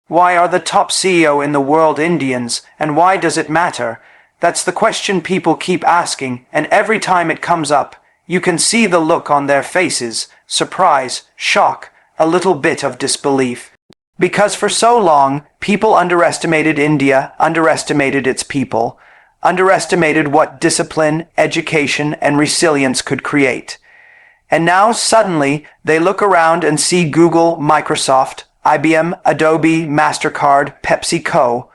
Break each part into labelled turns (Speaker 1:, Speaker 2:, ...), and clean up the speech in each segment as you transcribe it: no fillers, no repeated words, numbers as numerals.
Speaker 1: Why are the top CEO in the world Indians, and why does it matter? That's the question people keep asking, and every time it comes up, you can see the look on their faces: surprise, shock, a little bit of disbelief. Because for so long, people underestimated India, underestimated its people, underestimated what discipline, education, and resilience could create. And now, suddenly, they look around and see Google, Microsoft, IBM, Adobe, MasterCard, PepsiCo,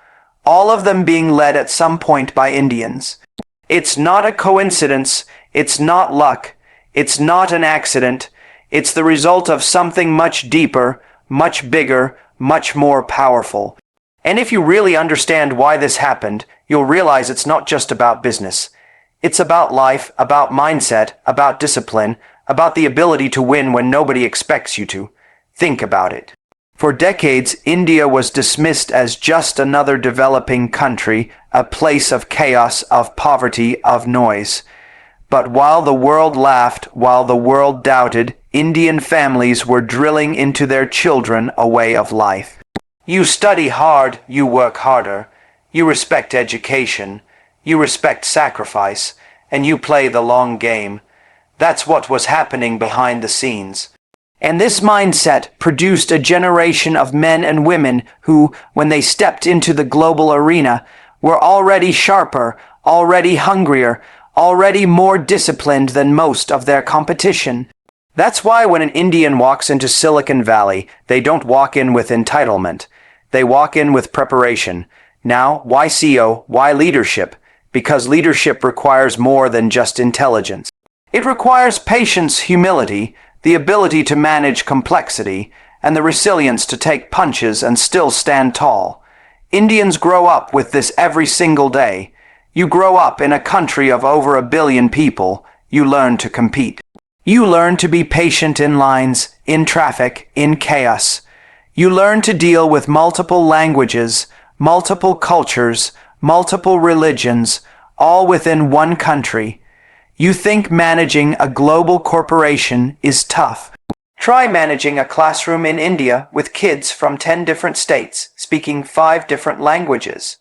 Speaker 1: all of them being led at some point by Indians. It's not a coincidence, it's not luck, it's not an accident, it's the result of something much deeper, much bigger, much more powerful. And if you really understand why this happened, you'll realize it's not just about business. It's about life, about mindset, about discipline, about the ability to win when nobody expects you to. Think about it. For decades, India was dismissed as just another developing country, a place of chaos, of poverty, of noise. But while the world laughed, while the world doubted, Indian families were drilling into their children a way of life. You study hard, you work harder. You respect education. You respect sacrifice. And you play the long game. That's what was happening behind the scenes. And this mindset produced a generation of men and women who, when they stepped into the global arena, were already sharper, already hungrier, already more disciplined than most of their competition. That's why when an Indian walks into Silicon Valley, they don't walk in with entitlement. They walk in with preparation. Now, why CEO? Why leadership? Because leadership requires more than just intelligence. It requires patience, humility, the ability to manage complexity, and the resilience to take punches and still stand tall. Indians grow up with this every single day. You grow up in a country of over 1 billion people. You learn to compete. You learn to be patient in lines, in traffic, in chaos. You learn to deal with multiple languages, multiple cultures, multiple religions, all within one country. You think managing a global corporation is tough. Try managing a classroom in India with kids from 10 different states, speaking 5 different languages.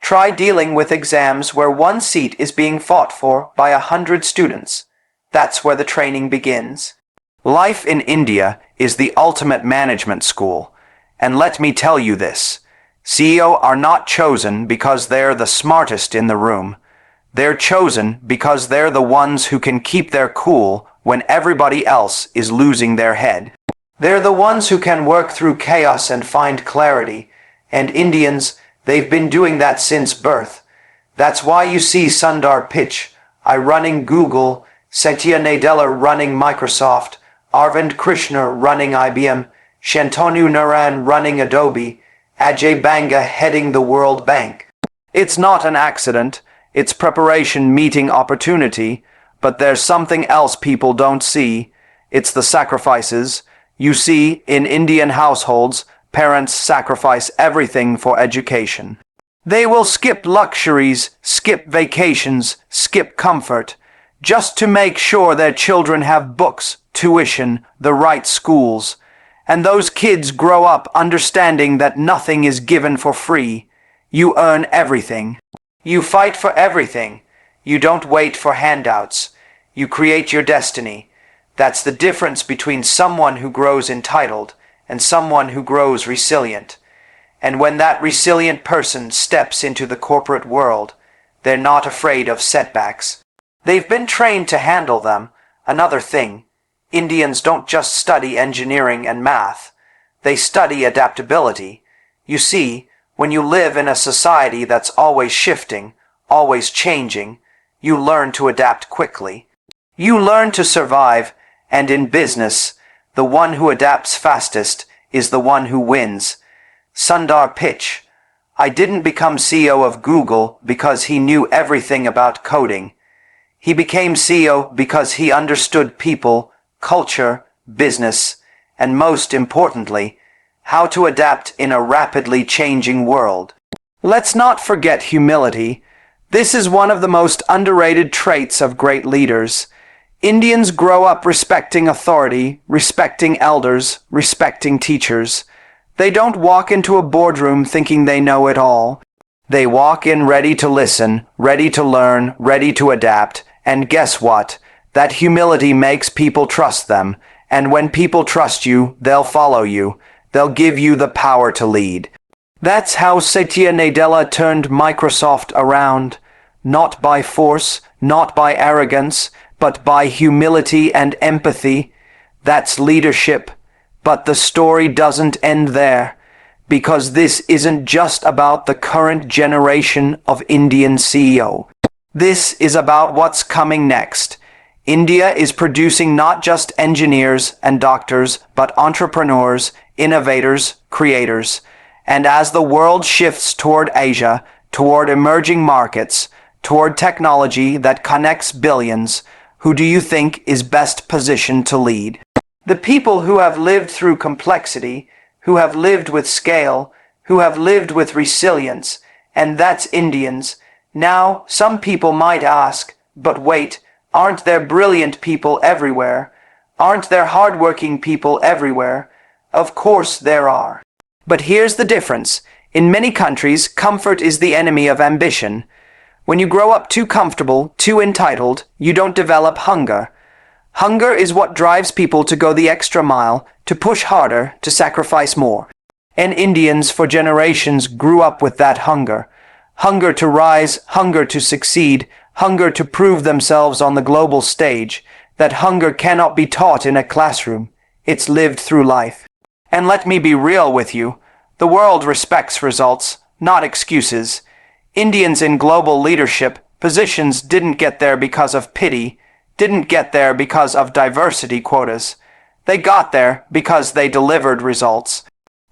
Speaker 1: Try dealing with exams where one seat is being fought for by 100 students. That's where the training begins. Life in India is the ultimate management school. And let me tell you this, CEO are not chosen because they're the smartest in the room. They're chosen because they're the ones who can keep their cool when everybody else is losing their head. They're the ones who can work through chaos and find clarity. And Indians, they've been doing that since birth. That's why you see Sundar Pichai running Google, Satya Nadella running Microsoft, Arvind Krishna running IBM, Shantanu Narayan running Adobe, Ajay Banga heading the World Bank. It's not an accident. It's preparation meeting opportunity, but there's something else people don't see. It's the sacrifices. You see, in Indian households, parents sacrifice everything for education. They will skip luxuries, skip vacations, skip comfort, just to make sure their children have books, tuition, the right schools. And those kids grow up understanding that nothing is given for free. You earn everything. You fight for everything. You don't wait for handouts. You create your destiny. That's the difference between someone who grows entitled and someone who grows resilient. And when that resilient person steps into the corporate world, they're not afraid of setbacks. They've been trained to handle them. Another thing, Indians don't just study engineering and math. They study adaptability. You see, when you live in a society that's always shifting, always changing, you learn to adapt quickly. You learn to survive, and in business, the one who adapts fastest is the one who wins. Sundar Pichai. I didn't become CEO of Google because he knew everything about coding. He became CEO because he understood people, culture, business, and most importantly, how to adapt in a rapidly changing world. Let's not forget humility. This is one of the most underrated traits of great leaders. Indians grow up respecting authority, respecting elders, respecting teachers. They don't walk into a boardroom thinking they know it all. They walk in ready to listen, ready to learn, ready to adapt, and guess what? That humility makes people trust them, and when people trust you, they'll follow you. They'll give you the power to lead. That's how Satya Nadella turned Microsoft around. Not by force, not by arrogance, but by humility and empathy. That's leadership. But the story doesn't end there, because this isn't just about the current generation of Indian CEO. This is about what's coming next. India is producing not just engineers and doctors, but entrepreneurs, innovators, creators. And as the world shifts toward Asia, toward emerging markets, toward technology that connects billions, who do you think is best positioned to lead? The people who have lived through complexity, who have lived with scale, who have lived with resilience, and that's Indians. Now, some people might ask, but wait, aren't there brilliant people everywhere? Aren't there hardworking people everywhere? Of course there are. But here's the difference. In many countries, comfort is the enemy of ambition. When you grow up too comfortable, too entitled, you don't develop hunger. Hunger is what drives people to go the extra mile, to push harder, to sacrifice more. And Indians for generations grew up with that hunger. Hunger to rise, hunger to succeed, hunger to prove themselves on the global stage. That hunger cannot be taught in a classroom. It's lived through life. And let me be real with you. The world respects results, not excuses. Indians in global leadership positions didn't get there because of pity, didn't get there because of diversity quotas. They got there because they delivered results.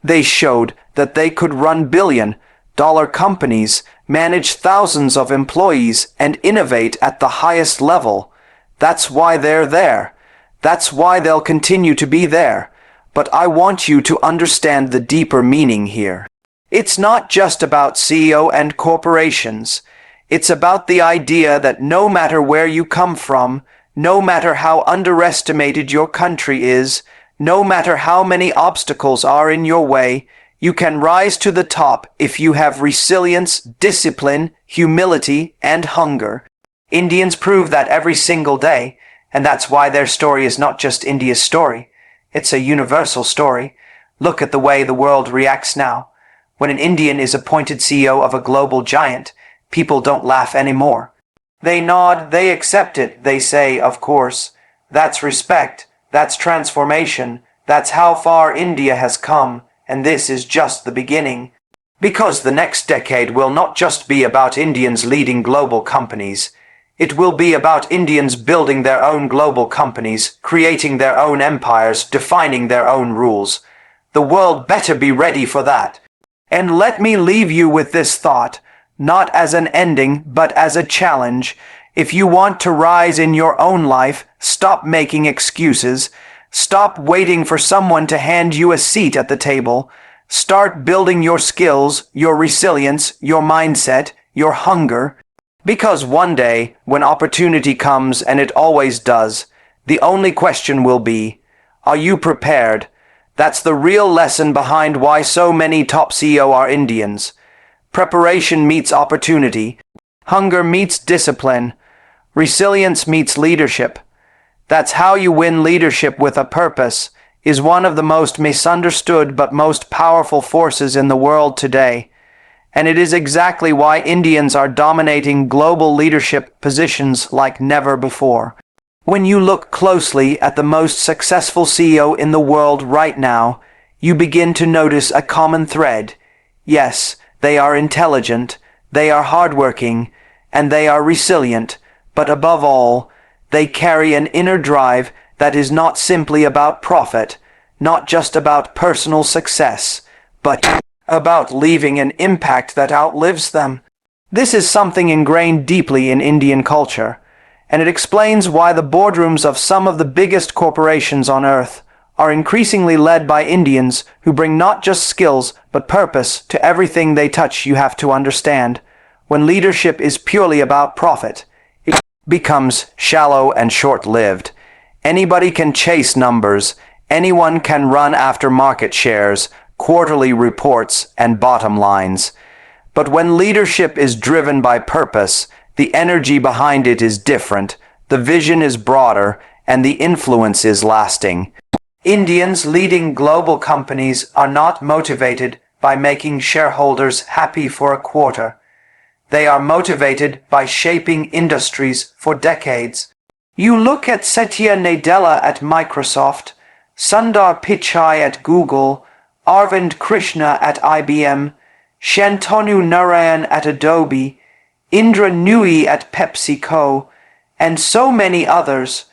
Speaker 1: They showed that they could run billion-dollar companies, manage thousands of employees, and innovate at the highest level. That's why they're there. That's why they'll continue to be there. But I want you to understand the deeper meaning here. It's not just about CEO and corporations. It's about the idea that no matter where you come from, no matter how underestimated your country is, no matter how many obstacles are in your way, you can rise to the top if you have resilience, discipline, humility, and hunger. Indians prove that every single day, and that's why their story is not just India's story. It's a universal story. Look at the way the world reacts now. When an Indian is appointed CEO of a global giant, people don't laugh anymore. They nod, they accept it, they say, of course. That's respect, that's transformation, that's how far India has come, and this is just the beginning. Because the next decade will not just be about Indians leading global companies. It will be about Indians building their own global companies, creating their own empires, defining their own rules. The world better be ready for that. And let me leave you with this thought, not as an ending, but as a challenge. If you want to rise in your own life, stop making excuses. Stop waiting for someone to hand you a seat at the table. Start building your skills, your resilience, your mindset, your hunger. Because one day, when opportunity comes, and it always does, the only question will be, are you prepared? That's the real lesson behind why so many top CEO are Indians. Preparation meets opportunity. Hunger meets discipline. Resilience meets leadership. That's how you win leadership with a purpose, is one of the most misunderstood but most powerful forces in the world today. And it is exactly why Indians are dominating global leadership positions like never before. When you look closely at the most successful CEO in the world right now, you begin to notice a common thread. Yes, they are intelligent, they are hardworking, and they are resilient, but above all, they carry an inner drive that is not simply about profit, not just about personal success, but about leaving an impact that outlives them. This is something ingrained deeply in Indian culture, and it explains why the boardrooms of some of the biggest corporations on earth are increasingly led by Indians who bring not just skills but purpose to everything they touch. You have to understand, when leadership is purely about profit, it becomes shallow and short-lived. Anybody can chase numbers, anyone can run after market shares, quarterly reports, and bottom lines. But when leadership is driven by purpose, the energy behind it is different, the vision is broader, and the influence is lasting. Indians leading global companies are not motivated by making shareholders happy for a quarter. They are motivated by shaping industries for decades. You look at Satya Nadella at Microsoft, Sundar Pichai at Google, Arvind Krishna at IBM, Shantanu Narayan at Adobe, Indra Nooyi at PepsiCo, and so many others.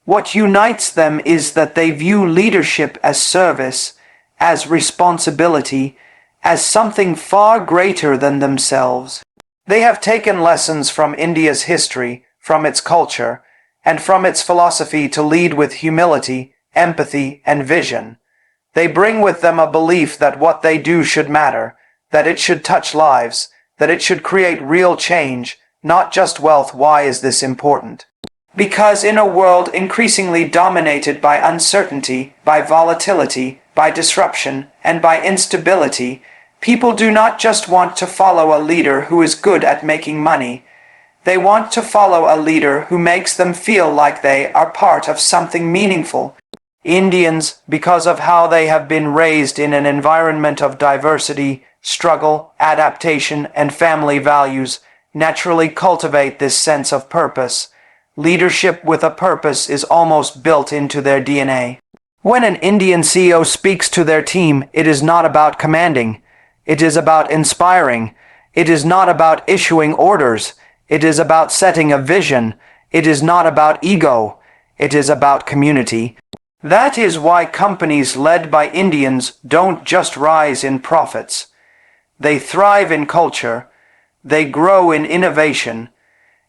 Speaker 1: What unites them is that they view leadership as service, as responsibility, as something far greater than themselves. They have taken lessons from India's history, from its culture, and from its philosophy to lead with humility, empathy, and vision. They bring with them a belief that what they do should matter, that it should touch lives, that it should create real change, not just wealth. Why is this important? Because in a world increasingly dominated by uncertainty, by volatility, by disruption, and by instability, people do not just want to follow a leader who is good at making money. They want to follow a leader who makes them feel like they are part of something meaningful. Indians, because of how they have been raised in an environment of diversity, struggle, adaptation, and family values, naturally cultivate this sense of purpose. Leadership with a purpose is almost built into their DNA. When an Indian CEO speaks to their team, it is not about commanding. It is about inspiring. It is not about issuing orders. It is about setting a vision. It is not about ego. It is about community. That is why companies led by Indians don't just rise in profits. They thrive in culture, they grow in innovation,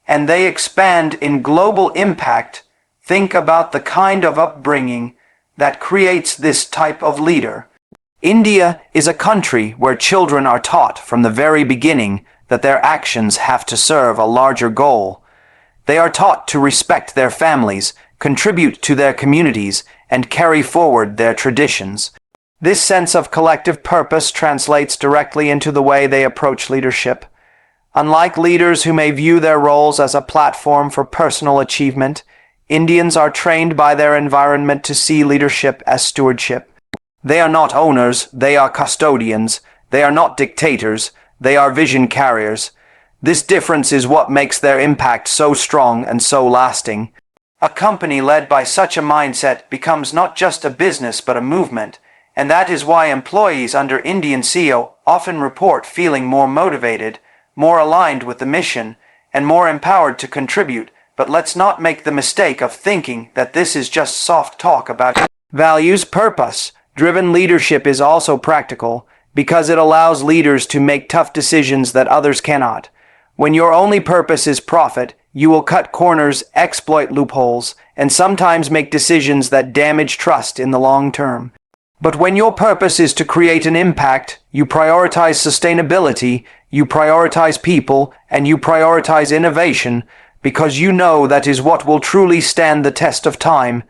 Speaker 1: and they expand in global impact. Think about the kind of upbringing that creates this type of leader. India is a country where children are taught from the very beginning that their actions have to serve a larger goal. They are taught to respect their families, contribute to their communities, and carry forward their traditions. This sense of collective purpose translates directly into the way they approach leadership. Unlike leaders who may view their roles as a platform for personal achievement, Indians are trained by their environment to see leadership as stewardship. They are not owners, they are custodians. They are not dictators, they are vision carriers. This difference is what makes their impact so strong and so lasting. A company led by such a mindset becomes not just a business but a movement, and that is why employees under Indian CEO often report feeling more motivated, more aligned with the mission, and more empowered to contribute. But let's not make the mistake of thinking that this is just soft talk about values. Purpose-driven leadership is also practical, because it allows leaders to make tough decisions that others cannot. When your only purpose is profit, you will cut corners, exploit loopholes, and sometimes make decisions that damage trust in the long term. But when your purpose is to create an impact, you prioritize sustainability, you prioritize people, and you prioritize innovation, because you know that is what will truly stand the test of time.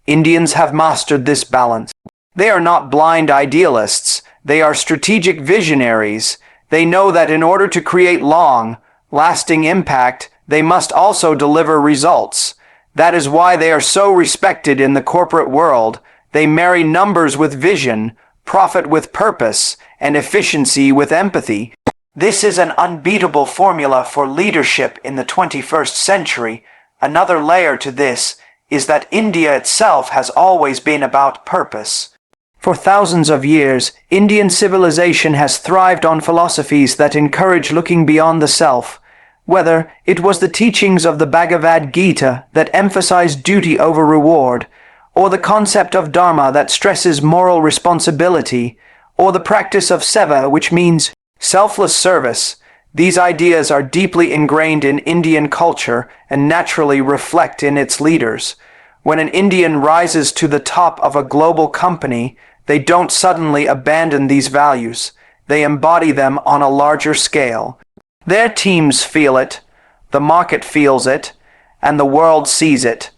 Speaker 1: Indians have mastered this balance. They are not blind idealists, they are strategic visionaries. They know that in order to create lasting impact, they must also deliver results. That is why they are so respected in the corporate world. They marry numbers with vision, profit with purpose, and efficiency with empathy. This is an unbeatable formula for leadership in the 21st century. Another layer to this is that India itself has always been about purpose. For thousands of years, Indian civilization has thrived on philosophies that encourage looking beyond the self. Whether it was the teachings of the Bhagavad Gita that emphasize duty over reward, or the concept of dharma that stresses moral responsibility, or the practice of seva, which means selfless service, these ideas are deeply ingrained in Indian culture and naturally reflect in its leaders. When an Indian rises to the top of a global company, they don't suddenly abandon these values. They embody them on a larger scale. Their teams feel it, the market feels it, and the world sees it.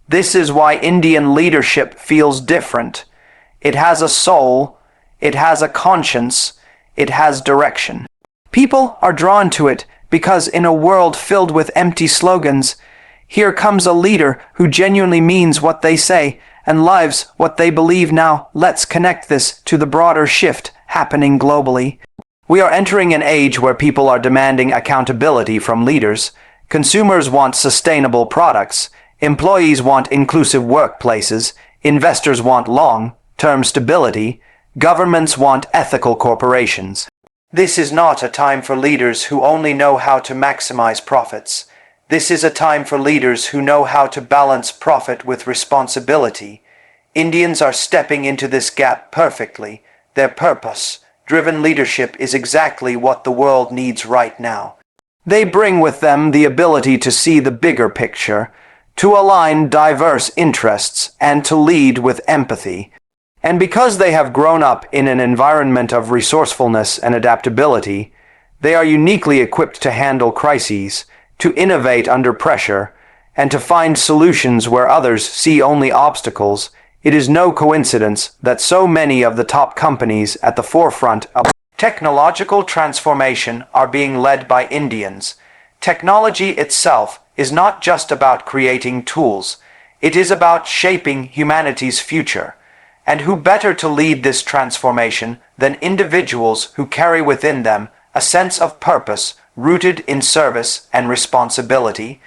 Speaker 1: This is why Indian leadership feels different. It has a soul, it has a conscience, it has direction. People are drawn to it because in a world filled with empty slogans, here comes a leader who genuinely means what they say and lives what they believe. Now, let's connect this to the broader shift happening globally. We are entering an age where people are demanding accountability from leaders. Consumers want sustainable products. Employees want inclusive workplaces. Investors want long-term stability. Governments want ethical corporations. This is not a time for leaders who only know how to maximize profits. This is a time for leaders who know how to balance profit with responsibility. Indians are stepping into this gap perfectly. Their purpose-driven leadership is exactly what the world needs right now. They bring with them the ability to see the bigger picture, to align diverse interests, and to lead with empathy. And because they have grown up in an environment of resourcefulness and adaptability, they are uniquely equipped to handle crises, to innovate under pressure, and to find solutions where others see only obstacles. It is no coincidence that so many of the top companies at the forefront of technological transformation are being led by Indians. Technology itself is not just about creating tools. It is about shaping humanity's future. And who better to lead this transformation than individuals who carry within them a sense of purpose rooted in service and responsibility?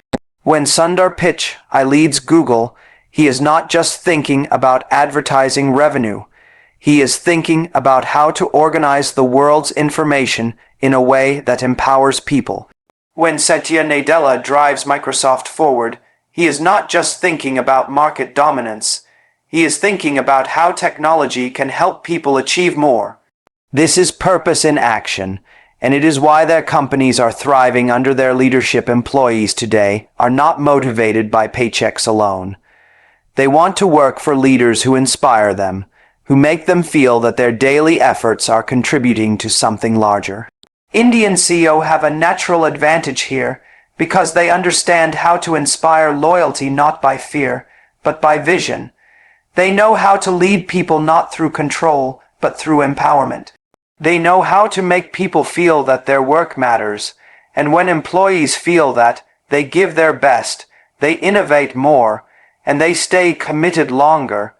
Speaker 1: When Sundar Pichai leads Google, he is not just thinking about advertising revenue. He is thinking about how to organize the world's information in a way that empowers people. When Satya Nadella drives Microsoft forward, he is not just thinking about market dominance. He is thinking about how technology can help people achieve more. This is purpose in action, and it is why their companies are thriving under their leadership. Employees today are not motivated by paychecks alone. They want to work for leaders who inspire them, who make them feel that their daily efforts are contributing to something larger. Indian CEO have a natural advantage here because they understand how to inspire loyalty not by fear, but by vision. They know how to lead people not through control, but through empowerment. They know how to make people feel that their work matters, and when employees feel that, they give their best, they innovate more, and they stay committed longer.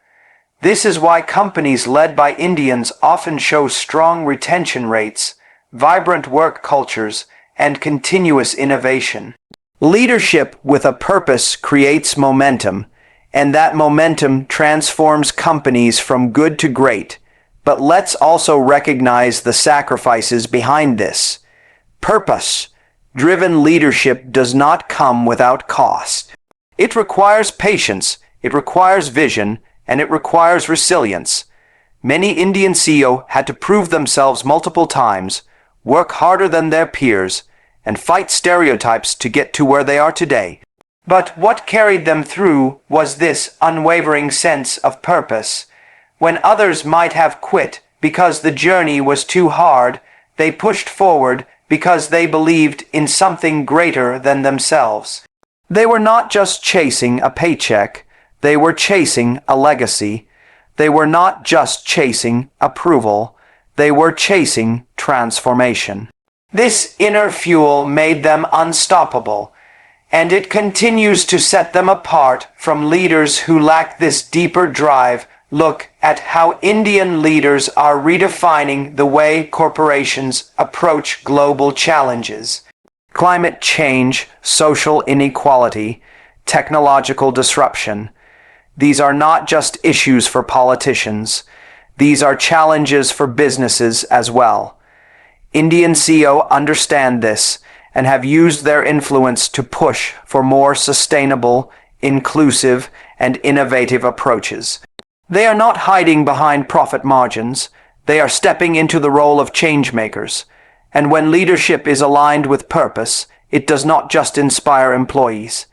Speaker 1: This is why companies led by Indians often show strong retention rates, vibrant work cultures, and continuous innovation. Leadership with a purpose creates momentum, and that momentum transforms companies from good to great. But let's also recognize the sacrifices behind this. Purpose-driven leadership does not come without cost. It requires patience, it requires vision, and it requires resilience. Many Indian CEOs had to prove themselves multiple times, work harder than their peers, and fight stereotypes to get to where they are today. But what carried them through was this unwavering sense of purpose. When others might have quit because the journey was too hard, they pushed forward because they believed in something greater than themselves. They were not just chasing a paycheck, they were chasing a legacy. They were not just chasing approval, they were chasing transformation. This inner fuel made them unstoppable, and it continues to set them apart from leaders who lack this deeper drive. Look at how Indian leaders are redefining the way corporations approach global challenges. Climate change, social inequality, technological disruption. These are not just issues for politicians. These are challenges for businesses as well. Indian CEOs understand this and have used their influence to push for more sustainable, inclusive, and innovative approaches. They are not hiding behind profit margins. They are stepping into the role of change makers. And when leadership is aligned with purpose, it does not just inspire employees.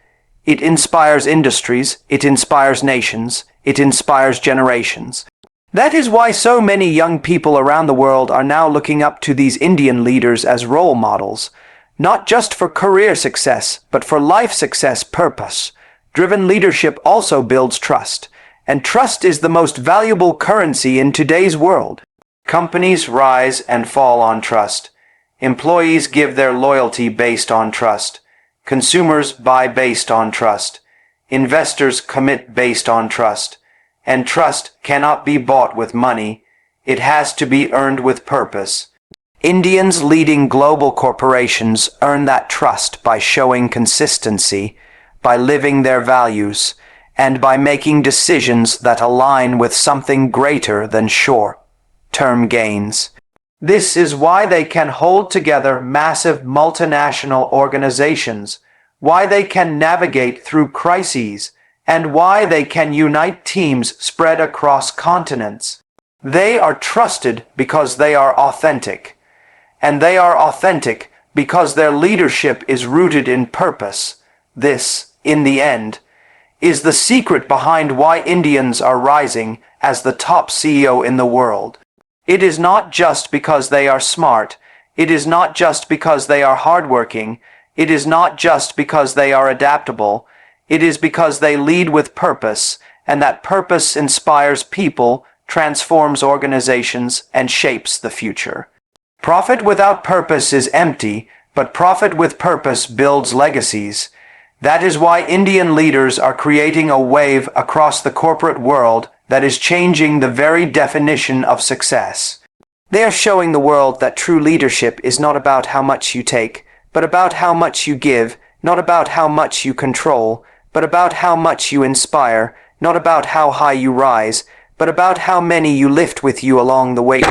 Speaker 1: It inspires industries, it inspires nations, it inspires generations. That is why so many young people around the world are now looking up to these Indian leaders as role models, not just for career success, but for life success. Purpose-driven leadership also builds trust, and trust is the most valuable currency in today's world. Companies rise and fall on trust. Employees give their loyalty based on trust. Consumers buy based on trust. Investors commit based on trust. And trust cannot be bought with money. It has to be earned with purpose. Indians leading global corporations earn that trust by showing consistency, by living their values, and by making decisions that align with something greater than short-term gains. This is why they can hold together massive multinational organizations, why they can navigate through crises, and why they can unite teams spread across continents. They are trusted because they are authentic. And they are authentic because their leadership is rooted in purpose. This, in the end, is the secret behind why Indians are rising as the top CEO in the world. It is not just because they are smart. It is not just because they are hardworking. It is not just because they are adaptable. It is because they lead with purpose, and that purpose inspires people, transforms organizations, and shapes the future. Profit without purpose is empty, but profit with purpose builds legacies. That is why Indian leaders are creating a wave across the corporate world that is changing the very definition of success. They are showing the world that true leadership is not about how much you take, but about how much you give, not about how much you control, but about how much you inspire, not about how high you rise, but about how many you lift with you along the way.